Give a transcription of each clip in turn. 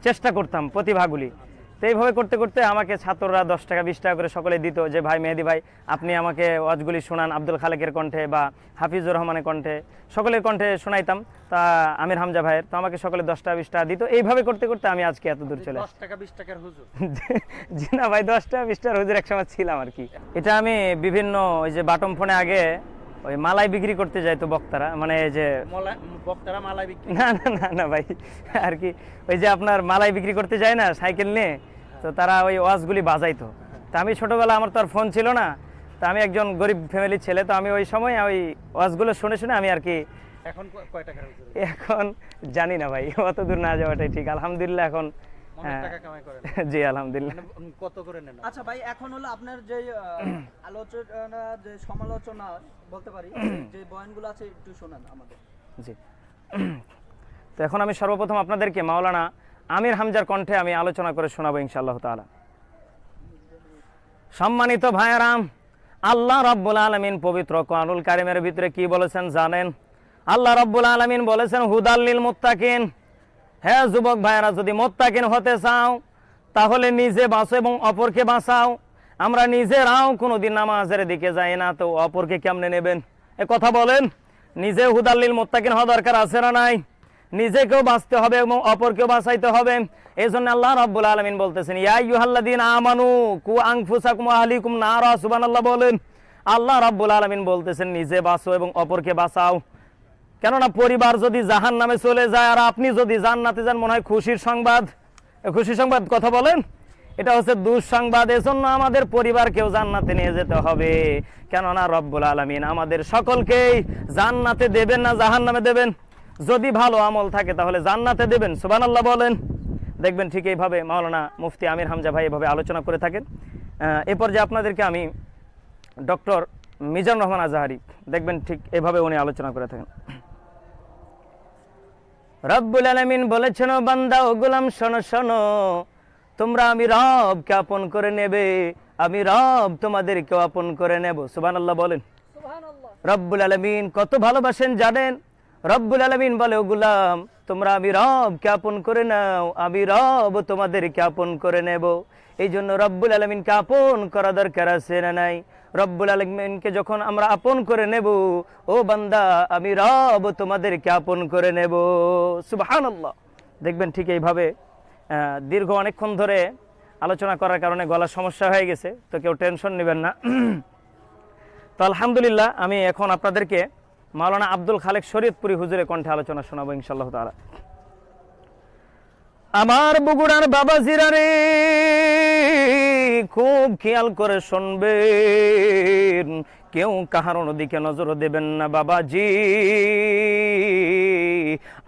চেষ্টা করতাম প্রতিভাগুলি। তো এইভাবে করতে করতে আমাকে ছাত্ররা 10 টাকা 20 টাকা করে সকলে দিত, যে ভাই মেহেদি ভাই আপনি আমাকে ওয়াজগুলি শোনান, আব্দুল খালেকের কণ্ঠে বা হাফিজুর রহমানের কণ্ঠে, সকলের কণ্ঠে শোনাইতাম। তা আমির হামজা ভাইয়ের, তো আমাকে সকলে 10 টাকা 20 টাকা দিত। এইভাবে করতে করতে আমি আজকে এত দূর চলে 10 টাকা 20 টাকার হুজুর? জি না ভাই, 10 টাকা 20 টাকার হুজুর একসময় ছিলাম আর কি। এটা আমি বিভিন্ন ওই যে বাটম ফোনে আগে ওই মালাই বিক্রি করতে যাইতো বক্তারা, মানে এই যে বক্তারা মালাই বিক্রি? না না না না ভাই, আর কি ওই যে আপনার মালাই বিক্রি করতে যায় না সাইকেল নিয়ে, তো তারা ওই ওয়াজগুলি বাজাইতো। তা আমি ছোটবেলা, আমার তো আর ফোন ছিল না, তা আমি একজন গরিব ফ্যামিলির ছেলে, তো আমি ওই সময় ওই ওয়াজগুলো শুনে শুনে আমি আর কি। এখন কয় টাকার হুজুর? এখন জানি না ভাই, অত দূর না যাওয়াটাই ঠিক। আলহামদুলিল্লাহ এখন টাকা কামাই করেন? জি আলহামদুলিল্লাহ। কত করে নেন? আচ্ছা ভাই, এখন হলো আপনার যে আলোচনা, যে সমালোচনা বলতে পারি, যে বয়ানগুলো আছে একটু শোনান আমাদের। জি, তো এখন আমি সর্বপ্রথম আপনাদেরকে মাওলানা আমির হামজার কণ্ঠে আমি আলোচনা করে শোনাবো ইনশাআল্লাহ তাআলা। সম্মানিত ভাইয়ারাম, আল্লাহ রাব্বুল আলামিন পবিত্র কোরআনুল কারীমের ভিতরে কি বলেছেন জানেন? আল্লাহ রাব্বুল আলামিন বলেছেন হুদাল লিল মুত্তাকিন। হ্যাঁ যুবক ভাইয়ারা, যদি মুত্তাকিন হতে চাও তাহলে নিজে বাঁচো এবং অপরকে বাঁচাও। আমরা নিজেরাও কোনোদিন নামাজের দিকে যাই না, তো অপরকে কেমনে নেবেন? এ কথা বলেন। নিজে হুদাল লিল মুত্তাকিন হওয়া দরকার আছে না নাই? নিজেকেও বাঁচতে হবে এবং অপরকেও বাঁচাইতে হবে। এই জন্য আল্লাহ রাব্বুল আলামিন বলতেছেন ইয়া আইয়ুহাল্লাযীনা আমানু কু আনফুসাকুম ওয়া আহলিকুম নারা। সুবহানাল্লাহ বলেন। আল্লাহ রাব্বুল আলামিন বলতেছেন নিজে বাঁচো এবং অপরকে বাঁচাও। কেননা পরিবার যদি জাহান্নামে চলে যায় আর আপনি যদি জান্নাতে যান, মনে হয় খুশির সংবাদ। খুশি সংবাদ কথা বলেন, এটা হচ্ছে দুঃসংবাদ। এজন্য আমাদের পরিবারকেও জান্নাতে নিয়ে যেতে হবে। কেননা রব্বুল আলামিন আমাদের সকলকেই জান্নাতে দেবেন না জাহান্নামে দেবেন? যদি ভালো আমল থাকে তাহলে জান্নাতে দেবেন। সুবহানাল্লাহ বলেন। দেখবেন ঠিক এইভাবে মাওলানা মুফতি আমির হামজা ভাই এভাবে আলোচনা করে থাকেন। এরপর যে আপনাদেরকে আমি ডক্টর মিজানুর রহমান আজহারি, দেখবেন ঠিক এভাবে উনি আলোচনা করে থাকেন। রব্বুল আলামিন বলেছেন, ও বান্দা ও গোলাম শোনো শোনো, তোমরা আমি রবকে আপন করে নেবে, আমি রব তোমাদেরকেও আপন করে নেব। সুবহানাল্লাহ বলেন। রব্বুল আলামিন কত ভালোবাসেন জানেন? রব্বুল আলামিন বলে, ও গোলাম তোমরা আমি রবকে আপন করে নাও, আমি রব তোমাদেরকে আপন করে নেব। এই জন্য রব্বুল আলামিনকে আপন করা দরকার আছে না নাই? রব্বুল আলামিনকে যখন আমরা আপন করে নেব, ও বান্দা আমি রব তোমাদেরকে আপন করে নেব। সুবহানাল্লাহ। দেখবেন ঠিক এইভাবে দীর্ঘ অনেকক্ষণ ধরে আলোচনা করার কারণে গলার সমস্যা হয়ে গেছে, তো কেউ টেনশন নেবেন না। তো আলহামদুলিল্লাহ, আমি এখন আপনাদেরকে মাওলানা আব্দুল খালেক শরীয়তপুরী হুজুরের কণ্ঠে আলোচনা শোনাবো ইনশাআল্লাহ তাআলা। আমার বগুড়ার বাবাজিরা রে, খুব খেয়াল করে শুনবেন, কেউ কাহার দিকে নজর দেবেন না বাবাজি।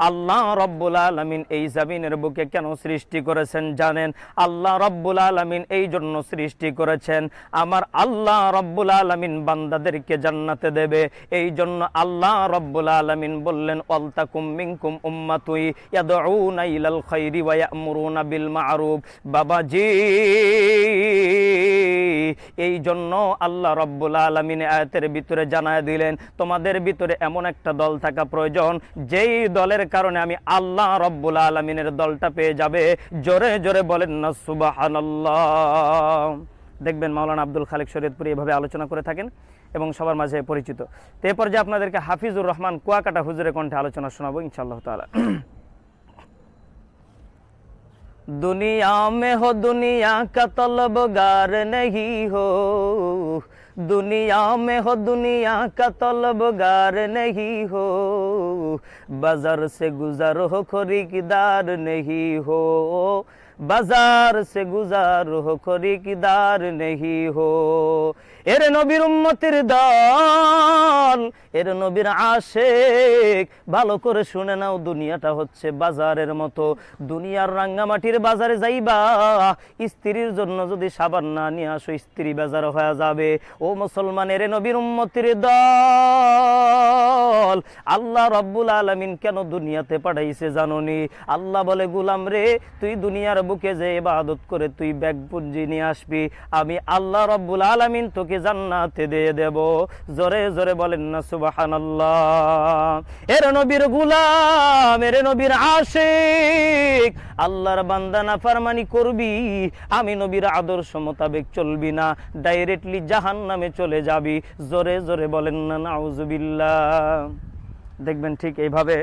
আল্লাহ রব্বুল আলামিন এই জমিনের বুকে কেন সৃষ্টি করেছেন জানেন? আল্লাহ রব্বুল আলামিন এই জন্য সৃষ্টি করেছেন, আমার আল্লাহ রব্বুল আলামিন বান্দাদেরকে জান্নাতে দেবে। এই জন্য আল্লাহ রব্বুল আলামিন বললেন, ওয়ালতাকুম মিনকুম উম্মাতুন ইয়াদউনা ইলাল খায়রি ওয়া ইয়ামুরুনা বিল মা'রুফ। বাবাজি, এই জন্য আল্লাহ রব্বুল আলামিন আয়াতের ভিতরে জানায় দিলেন, তোমাদের ভিতরে এমন একটা দল থাকা প্রয়োজন, যেই দলের কারণে আমি আল্লাহ রব্বুল আলামিনের দলটা পেয়ে যাবে। জোরে জোরে বলেন না সুবহানাল্লাহ। দেখবেন মাওলানা আব্দুল খালেক শরীয়তপুরী এভাবে আলোচনা করে থাকেন এবং সবার মাঝে পরিচিত। তো এরপর যে আপনাদেরকে হাফিজুর রহমান কুয়াকাটা হুজুরের কণ্ঠে আলোচনা শোনাবো ইনশাআল্লাহ তাআলা। दुनिया में हो दुनिया का तलबगार नहीं हो, दुनिया में हो दुनिया का तलबगार नहीं हो, बाजार से गुजर हो खरीदार नहीं हो, बाजार से गुजर हो खरीदार नहीं हो। এর নবীর উম্মতের দল, এর নবীর আশিক, ভালো করে শুনে নাও, দুনিয়াটা হচ্ছে বাজারের মতো। দুনিয়ার রাঙ্গামাটির বাজারে যাইবা, স্ত্রীর জন্য যদি সাবান না নিয়ে আসো, স্ত্রী বাজার হয়ে যাবে। ও মুসলমানের নবীর উম্মতের দল, আল্লাহ রব্বুল আলামিন কেন দুনিয়াতে পাঠাইছে জানোনি? আল্লাহ বলে, গোলাম রে, তুই দুনিয়ার বুকে যে ইবাদত করে তুই ব্যাগ পুঁজি নিয়ে আসবি, আমি আল্লাহ রাব্বুল আলামিন তোকে জান্নাতে দিয়ে দেব। জোরে জোরে বলেন না সুবহানাল্লাহ। এর নবীর গোলাম, এর নবীর আশিক, আল্লাহর বান্দা নাফরমানি করবি, আমি নবীর আদর্শ মোতাবেক চলবি না, ডাইরেক্টলি জাহান্নামে চলে যাবি। জোরে জোরে বলেন না নাউজুবিল্লাহ। দেখবেন ঠিক এইভাবে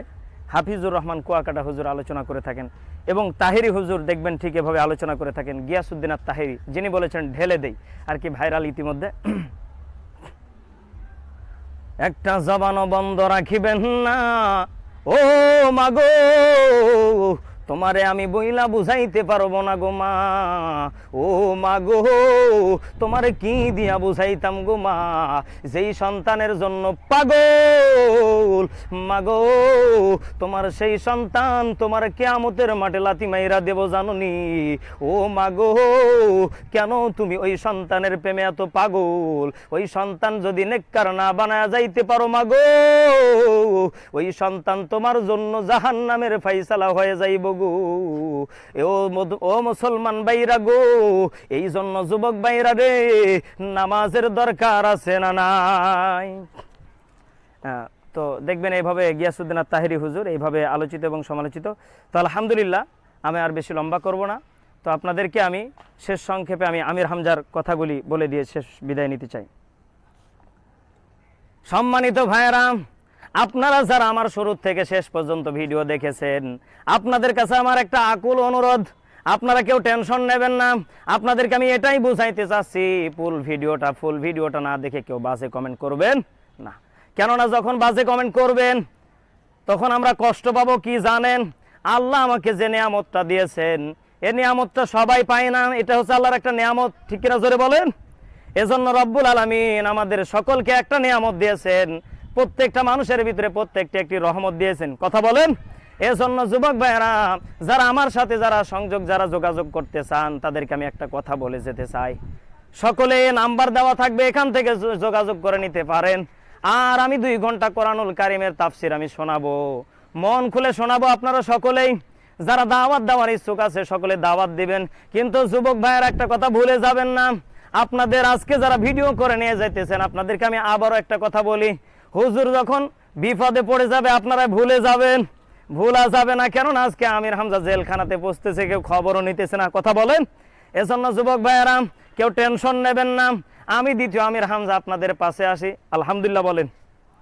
হাফিজুর রহমান কুয়াকাটা হুজুর আলোচনা করে থাকেন, এবং তাহেরি হুজুর দেখবেন ঠিক এভাবে আলোচনা করে থাকেন। গিয়াসউদ্দিন আত তাহেরি, যিনি বলেছেন ঢেলে দেই, আর কি ভাইরাল ইতিমধ্যে। একটা জবানও বন্ধ রাখিবেন না, ও মাগো তোমারে আমি বইলা বুঝাইতে পারবো না গো মা, ও মাগো তোমারে কি দিয়া বুঝাইতাম গো মা, যেই সন্তানের জন্য পাগল মাগো, তোমার সেই সন্তান তোমার কিয়ামতের মাঠে লাথি মাইরা দেব জাননি। ও মাগো কেন তুমি ওই সন্তানের প্রেমে এত পাগল? ওই সন্তান যদি নেককার না বানায়া যাইতে পারো মাগো, ওই সন্তান তোমার জন্য জাহান্নামের ফাইসালা হয়ে যাইব গো। ও মুসলমান ভাইরা গো, এই জন্য যুবক ভাইরা রে, নামাজের দরকার আছে না নাই? তো দেখবেন এইভাবে গিয়াসউদ্দিন আত তাহেরি হুজুর এইভাবে আলোচিত এবং সমালোচিত। তো আলহামদুলিল্লাহ, আমি আর বেশি লম্বা করব না। তো আপনাদেরকে আমি শেষ সংক্ষেপে আমি আমির হামজার কথাগুলি বলে দিয়ে শেষ বিদায় নিতে চাই। সম্মানিত ভাইরা, আপনারা যারা আমার শুরু থেকে শেষ পর্যন্ত ভিডিও দেখেছেন, আপনাদের কাছে আমার একটা আকুল অনুরোধ, আপনারা কেউ টেনশন নেবেন না। আপনাদেরকে আমি এটাই বুঝাইতে চাচ্ছি, ফুল ভিডিওটা না দেখে কেউ বাজে কমেন্ট করবেন না। কেননা যখন বাজে কমেন্ট করবেন তখন আমরা কষ্ট পাবো। কি জানেন, আল্লাহ আমাকে যে নিয়ামতটা দিয়েছেন, এই নিয়ামতটা সবাই পায় না। এটা হচ্ছে আল্লাহর একটা নিয়ামত, ঠিক কিনা জোরে বলেন? এজন্য রব্বুল আলামিন আমাদের সকলকে একটা নিয়ামত দিয়েছেন, প্রত্যেকটা মানুষের ভিতরে প্রত্যেকটা একটি রহমত দিয়েছেন। কথা বলেন? এজন্য যুবক ভাইরা, যারা আমার সাথে যারা যোগাযোগ করতে চান, তাদেরকে আমি একটা কথা বলে যেতে চাই। সকলে নাম্বার দেওয়া থাকবে, এখান থেকে যোগাযোগ করে নিতে পারেন। আর আমি 2 ঘন্টা কোরআনুল কারিমের তাফসির আমি শোনাবো, মন খুলে শোনাবো। আপনারা সকলেই যারা দাওয়াত দেওয়ার ইচ্ছুক আছে সকলে দাওয়াত দিবেন। কিন্তু যুবক ভাইয়ের একটা কথা ভুলে যাবেন না, আপনাদের আজকে যারা ভিডিও করে নিয়ে যাইতেছেন, আপনাদেরকে আমি আবারও একটা কথা বলি, হুজুর যখন বিপদে পড়ে যাবে আপনারা ভুলে যাবেন, ভুলা যাবে না। কেননা আজকে আমির হামজা জেলখানাতে পৌঁছতেছে, কেউ খবরও নিতেছে না। কথা বলেন? এজন্য যুবক ভাইয়েরা কেউ টেনশন নেবেন না, আমি দ্বিতীয় আমির হামজা আপনাদের পাশে আসি। আলহামদুলিল্লাহ বলেন।